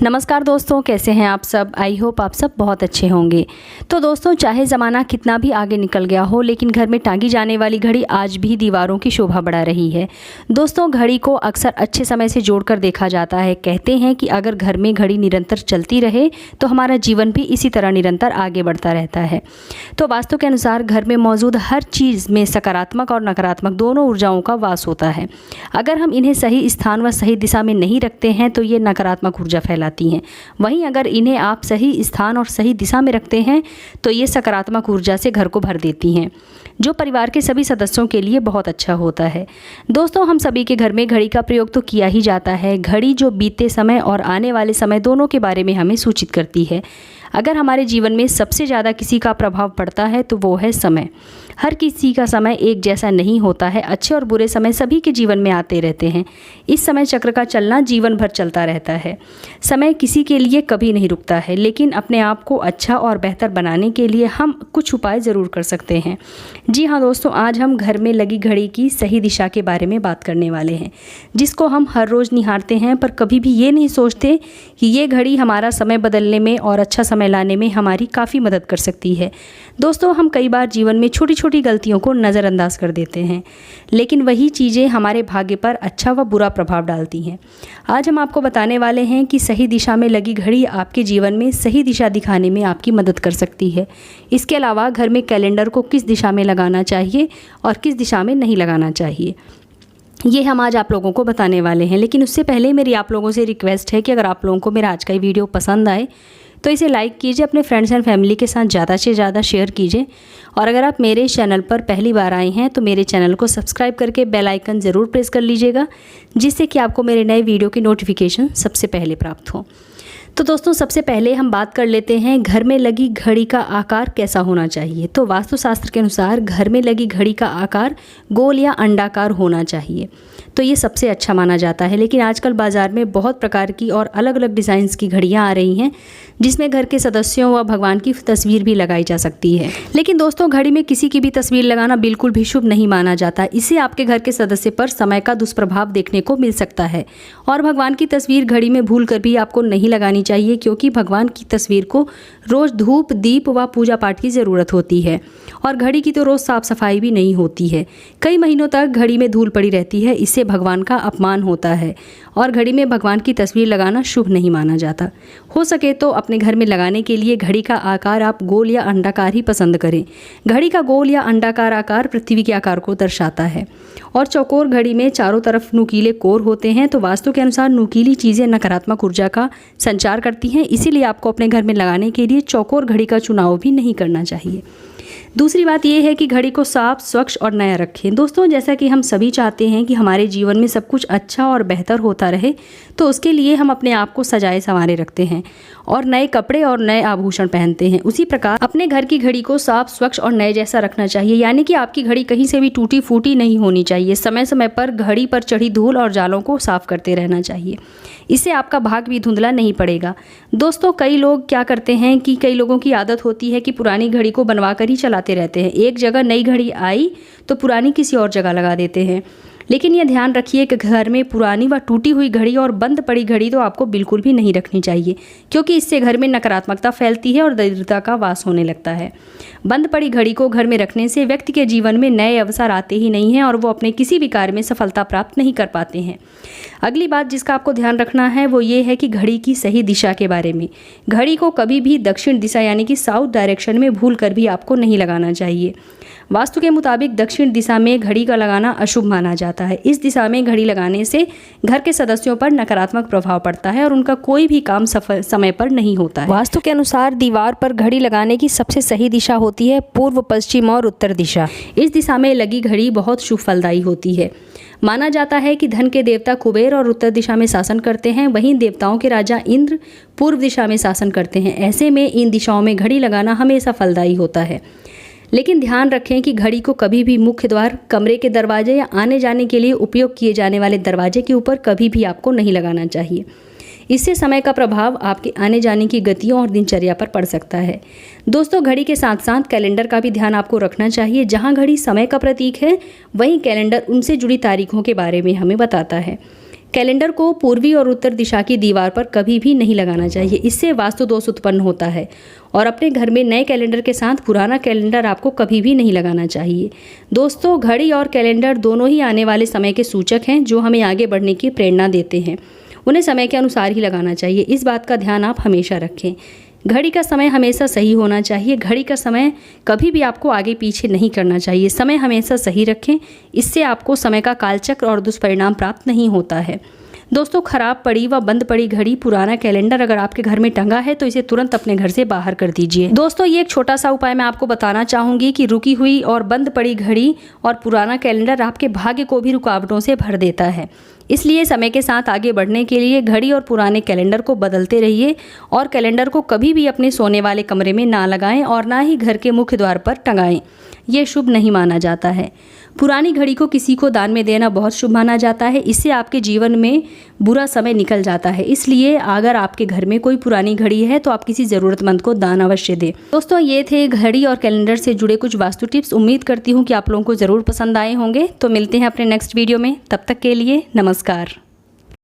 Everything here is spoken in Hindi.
नमस्कार दोस्तों, कैसे हैं आप सब। आई होप आप सब बहुत अच्छे होंगे। तो दोस्तों, चाहे ज़माना कितना भी आगे निकल गया हो, लेकिन घर में टांगी जाने वाली घड़ी आज भी दीवारों की शोभा बढ़ा रही है। दोस्तों, घड़ी को अक्सर अच्छे समय से जोड़कर देखा जाता है। कहते हैं कि अगर घर में घड़ी निरंतर चलती रहे तो हमारा जीवन भी इसी तरह निरंतर आगे बढ़ता रहता है। तो वास्तु के अनुसार घर में मौजूद हर चीज़ में सकारात्मक और नकारात्मक दोनों ऊर्जाओं का वास होता है। अगर हम इन्हें सही स्थान व सही दिशा में नहीं रखते हैं तो ये नकारात्मक ऊर्जा फैलाती हैं। वहीं अगर इन्हें आप सही स्थान और सही दिशा में रखते हैं तो ये सकारात्मक ऊर्जा से घर को भर देती हैं, जो परिवार के सभी सदस्यों के लिए बहुत अच्छा होता है। दोस्तों, हम सभी के घर में घड़ी का प्रयोग तो किया ही जाता है। घड़ी जो बीते समय और आने वाले समय दोनों के बारे में हमें सूचित करती है। अगर हमारे जीवन में सबसे ज़्यादा किसी का प्रभाव पड़ता है तो वो है समय। हर किसी का समय एक जैसा नहीं होता है। अच्छे और बुरे समय सभी के जीवन में आते रहते हैं। इस समय चक्र का चलना जीवन भर चलता रहता है। समय किसी के लिए कभी नहीं रुकता है, लेकिन अपने आप को अच्छा और बेहतर बनाने के लिए हम कुछ उपाय ज़रूर कर सकते हैं। जी हाँ दोस्तों, आज हम घर में लगी घड़ी की सही दिशा के बारे में बात करने वाले हैं, जिसको हम हर रोज़ निहारते हैं, पर कभी भी ये नहीं सोचते कि ये घड़ी हमारा समय बदलने में और अच्छा समय लाने में हमारी काफ़ी मदद कर सकती है। दोस्तों, हम कई बार जीवन में छोटी छोटी गलतियों को नज़रअंदाज कर देते हैं, लेकिन वही चीज़ें हमारे भाग्य पर अच्छा व बुरा प्रभाव डालती हैं। आज हम आपको बताने वाले हैं कि सही दिशा में लगी घड़ी आपके जीवन में सही दिशा दिखाने में आपकी मदद कर सकती है। इसके अलावा घर में कैलेंडर को किस दिशा में लगाना चाहिए और किस दिशा में नहीं लगाना चाहिए, ये हम आज आप लोगों को बताने वाले हैं। लेकिन उससे पहले मेरी आप लोगों से रिक्वेस्ट है कि अगर आप लोगों को मेरा आज का ये वीडियो पसंद आए तो इसे लाइक कीजिए, अपने फ्रेंड्स एंड फैमिली के साथ ज़्यादा से ज़्यादा शेयर कीजिए। और अगर आप मेरे चैनल पर पहली बार आए हैं तो मेरे चैनल को सब्सक्राइब करके बेल आइकन ज़रूर प्रेस कर लीजिएगा, जिससे कि आपको मेरे नए वीडियो की नोटिफिकेशन सबसे पहले प्राप्त हो। तो दोस्तों, सबसे पहले हम बात कर लेते हैं घर में लगी घड़ी का आकार कैसा होना चाहिए। तो वास्तुशास्त्र के अनुसार घर में लगी घड़ी का आकार गोल या अंडाकार होना चाहिए, तो ये सबसे अच्छा माना जाता है। लेकिन आजकल बाज़ार में बहुत प्रकार की और अलग अलग डिज़ाइंस की घड़ियाँ आ रही हैं, जिसमें घर के सदस्यों व भगवान की तस्वीर भी लगाई जा सकती है। लेकिन दोस्तों, घड़ी में किसी की भी तस्वीर लगाना बिल्कुल भी शुभ नहीं माना जाता। इससे आपके घर के सदस्य पर समय का दुष्प्रभाव देखने को मिल सकता है। और भगवान की तस्वीर घड़ी में भूल कर भी आपको नहीं लगानी चाहिए, क्योंकि भगवान की तस्वीर को रोज़ धूप दीप व पूजा पाठ की ज़रूरत होती है, और घड़ी की तो रोज़ साफ सफाई भी नहीं होती है। कई महीनों तक घड़ी में धूल पड़ी रहती है, इससे भगवान का अपमान होता है और घड़ी में भगवान की तस्वीर लगाना शुभ नहीं माना जाता। हो सके तो अपने घर में लगाने के लिए घड़ी का आकार आप गोल या अंडाकार ही पसंद करें। घड़ी का गोल या अंडाकार आकार पृथ्वी के आकार को दर्शाता है, और चौकोर घड़ी में चारों तरफ नुकीले कोर होते हैं। तो वास्तु के अनुसार नुकीली चीज़ें नकारात्मक ऊर्जा का संचार करती हैं, इसीलिए आपको अपने घर में लगाने के लिए चौकोर घड़ी का चुनाव भी नहीं करना चाहिए। दूसरी बात यह है कि घड़ी को साफ, स्वच्छ और नया रखें। दोस्तों, जैसा कि हम सभी चाहते हैं कि हमारे जीवन में सब कुछ अच्छा और बेहतर होता रहे, तो उसके लिए हम अपने आप को सजाए संवारे रखते हैं और नए कपड़े और नए आभूषण पहनते हैं। उसी प्रकार अपने घर की घड़ी को साफ, स्वच्छ और नए जैसा रखना चाहिए, यानी कि आपकी घड़ी कहीं से भी टूटी फूटी नहीं होनी चाहिए। समय समय पर घड़ी पर चढ़ी धूल और जालों को साफ करते रहना चाहिए। इससे आपका भाग भी धुंधला नहीं पड़ेगा। दोस्तों, कई लोग क्या करते हैं कि कई लोगों की आदत होती है कि पुरानी घड़ी को बनवा कर ही चलाते रहते हैं। एक जगह नई घड़ी आई तो पुरानी किसी और जगह लगा देते हैं। लेकिन यह ध्यान रखिए कि घर में पुरानी व टूटी हुई घड़ी और बंद पड़ी घड़ी तो आपको बिल्कुल भी नहीं रखनी चाहिए, क्योंकि इससे घर में नकारात्मकता फैलती है और दरिद्रता का वास होने लगता है। बंद पड़ी घड़ी को घर में रखने से व्यक्ति के जीवन में नए अवसर आते ही नहीं हैं और वो अपने किसी भी कार्य में सफलता प्राप्त नहीं कर पाते हैं। अगली बात जिसका आपको ध्यान रखना है वो ये है कि घड़ी की सही दिशा के बारे में। घड़ी को कभी भी दक्षिण दिशा यानी कि साउथ डायरेक्शन में भूल कर भी आपको नहीं लगाना चाहिए। वास्तु के मुताबिक दक्षिण दिशा में घड़ी का लगाना अशुभ माना जाता है। इस दिशा में घड़ी लगाने से घर के सदस्यों पर नकारात्मक प्रभाव पड़ता है और उनका कोई भी काम समय पर नहीं होता है। वास्तु के अनुसार दीवार पर घड़ी लगाने की सबसे सही दिशा होती है पूर्व, पश्चिम और उत्तर दिशा। इस दिशा में लगी घड़ी बहुत शुभ फलदायी होती है। माना जाता है कि धन के देवता कुबेर और उत्तर दिशा में शासन करते हैं, वहीं देवताओं के राजा इंद्र पूर्व दिशा में शासन करते हैं। ऐसे में इन दिशाओं में घड़ी लगाना हमेशा फलदायी होता है। लेकिन ध्यान रखें कि घड़ी को कभी भी मुख्य द्वार, कमरे के दरवाजे या आने जाने के लिए उपयोग किए जाने वाले दरवाजे के ऊपर कभी भी आपको नहीं लगाना चाहिए। इससे समय का प्रभाव आपके आने जाने की गतियों और दिनचर्या पर पड़ सकता है। दोस्तों, घड़ी के साथ साथ कैलेंडर का भी ध्यान आपको रखना चाहिए। जहां घड़ी समय का प्रतीक है, वहीं कैलेंडर उनसे जुड़ी तारीखों के बारे में हमें बताता है। कैलेंडर को पूर्वी और उत्तर दिशा की दीवार पर कभी भी नहीं लगाना चाहिए, इससे वास्तु दोष उत्पन्न होता है। और अपने घर में नए कैलेंडर के साथ पुराना कैलेंडर आपको कभी भी नहीं लगाना चाहिए। दोस्तों, घड़ी और कैलेंडर दोनों ही आने वाले समय के सूचक हैं जो हमें आगे बढ़ने की प्रेरणा देते हैं। उन्हें समय के अनुसार ही लगाना चाहिए, इस बात का ध्यान आप हमेशा रखें। घड़ी का समय हमेशा सही होना चाहिए। घड़ी का समय कभी भी आपको आगे पीछे नहीं करना चाहिए। समय हमेशा सही रखें, इससे आपको समय का कालचक्र और दुष्परिणाम प्राप्त नहीं होता है। दोस्तों, खराब पड़ी व बंद पड़ी घड़ी, पुराना कैलेंडर अगर आपके घर में टंगा है तो इसे तुरंत अपने घर से बाहर कर दीजिए। दोस्तों, ये एक छोटा सा उपाय मैं आपको बताना चाहूँगी कि रुकी हुई और बंद पड़ी घड़ी और पुराना कैलेंडर आपके भाग्य को भी रुकावटों से भर देता है। इसलिए समय के साथ आगे बढ़ने के लिए घड़ी और पुराने कैलेंडर को बदलते रहिए और कैलेंडर को कभी भी अपने सोने वाले कमरे में ना लगाएं और ना ही घर के मुख्य द्वार पर टंगाएं। ये शुभ नहीं माना जाता है। पुरानी घड़ी को किसी को दान में देना बहुत शुभ माना जाता है, इससे आपके जीवन में बुरा समय निकल जाता है। इसलिए अगर आपके घर में कोई पुरानी घड़ी है तो आप किसी ज़रूरतमंद को दान अवश्य दें। दोस्तों, ये थे घड़ी और कैलेंडर से जुड़े कुछ वास्तु टिप्स। उम्मीद करती हूँ कि आप लोगों को ज़रूर पसंद आए होंगे। तो मिलते हैं अपने नेक्स्ट वीडियो में, तब तक के लिए नमस्कार।